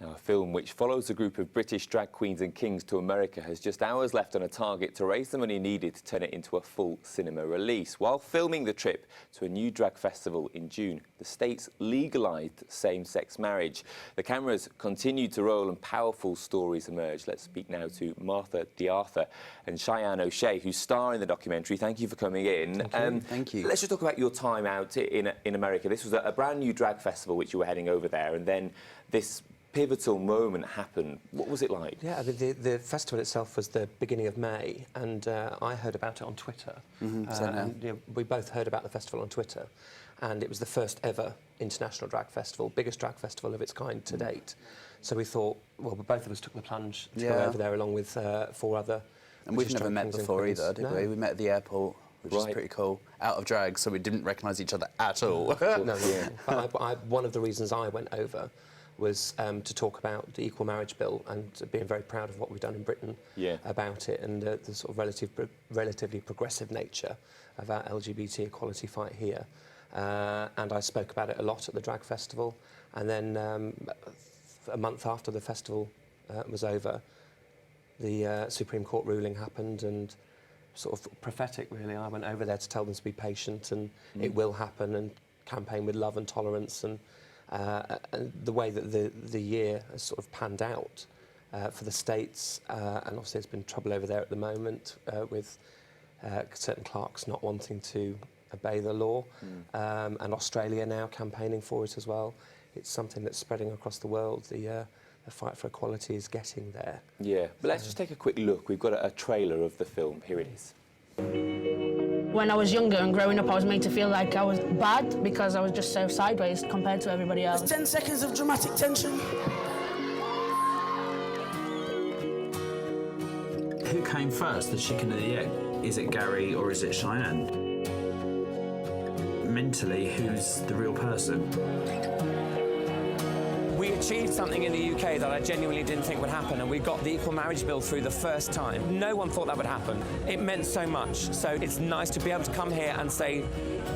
Now, a film which follows a group of British drag queens and kings to America has just hours left on a target to raise the money needed to turn it into a full cinema release. While filming the trip to a new drag festival in June, the states legalised same-sex marriage. The cameras continued to roll and powerful stories emerged. Let's speak now to Martha DeArthur and Cheyenne O'Shea, who star in the documentary. Thank you for coming in. Thank you. Let's just talk about your time out in America. This was a brand new drag festival which you were heading over there, and then this pivotal moment happened. What was it like? Yeah, the festival itself was the beginning of May, and I heard about it on Twitter. We both heard about the festival on Twitter, and it was the first ever international drag festival, biggest drag festival of its kind to date. So we thought, well, both of us took the plunge to go over there along with 4 other. And we've never met before either, did we? We met at the airport, which is pretty cool. Out of drag, so we didn't recognise each other at all. No. But one of the reasons I went over was to talk about the Equal Marriage Bill and being very proud of what we've done in Britain about it, and the sort of relatively progressive nature of our LGBT equality fight here. And I spoke about it a lot at the drag festival, and then a month after the festival was over, the Supreme Court ruling happened, and sort of prophetic really, I went over there to tell them to be patient, and it will happen, and campaign with love and tolerance, and the way that the year has sort of panned out for the States, and obviously there's been trouble over there at the moment with certain clerks not wanting to obey the law, and Australia now campaigning for it as well. It's something that's spreading across the world. The fight for equality is getting there. Yeah, but let's just take a quick look. We've got a trailer of the film. Here it is. When I was younger and growing up, I was made to feel like I was bad because I was just so sideways compared to everybody else. There's 10 seconds of dramatic tension. Who came first, the chicken or the egg? Is it Gary or is it Cheyenne? Mentally, who's the real person? We achieved something in the UK that I genuinely didn't think would happen, and we got the Equal Marriage Bill through the first time. No one thought that would happen. It meant so much. So it's nice to be able to come here and say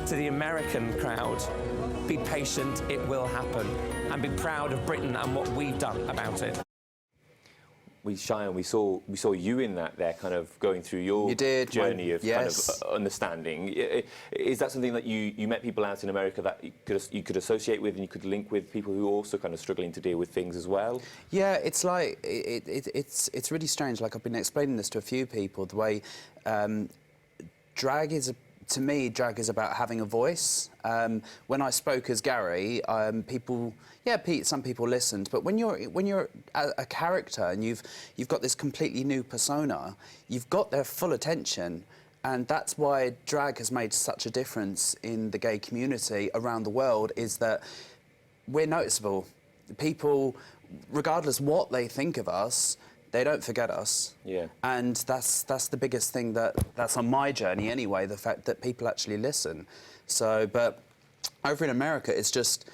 to the American crowd, be patient, it will happen, and be proud of Britain and what we've done about it. Cheyenne, we saw you in that there, kind of going through your journey of kind of understanding. Is that something that you met people out in America that you could associate with, and you could link with people who are also kind of struggling to deal with things as well? Yeah, it's like it's really strange. Like, I've been explaining this to a few people. The way drag is to me, drag is about having a voice. When I spoke as Gary, some people listened. But when you're a character and you've got this completely new persona, you've got their full attention, and that's why drag has made such a difference in the gay community around the world. Is that we're noticeable. People, regardless what they think of us, they don't forget us. Yeah. And that's the biggest thing that's on my journey anyway, the fact that people actually listen. So, but over in America, it's just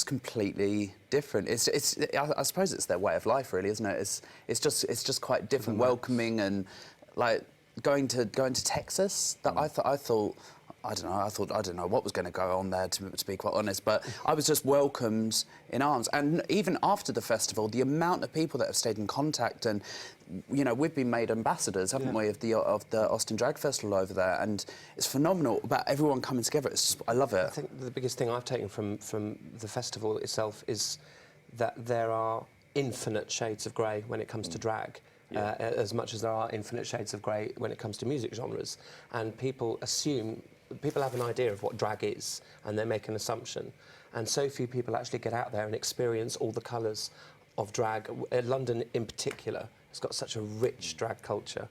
completely different. I suppose it's their way of life, really, isn't it? It's just quite different, welcoming, and like going to Texas. That I thought. I don't know what was going to go on there, to be quite honest, but I was just welcomed in arms. And even after the festival, the amount of people that have stayed in contact, and, you know, we've been made ambassadors, haven't we, of the Austin Drag Festival over there, and it's phenomenal about everyone coming together. It's just, I love it. I think the biggest thing I've taken from the festival itself is that there are infinite shades of grey when it comes to drag. As much as there are infinite shades of grey when it comes to music genres, and people have an idea of what drag is, and they make an assumption, and so few people actually get out there and experience all the colours of drag. London in particular has got such a rich drag culture.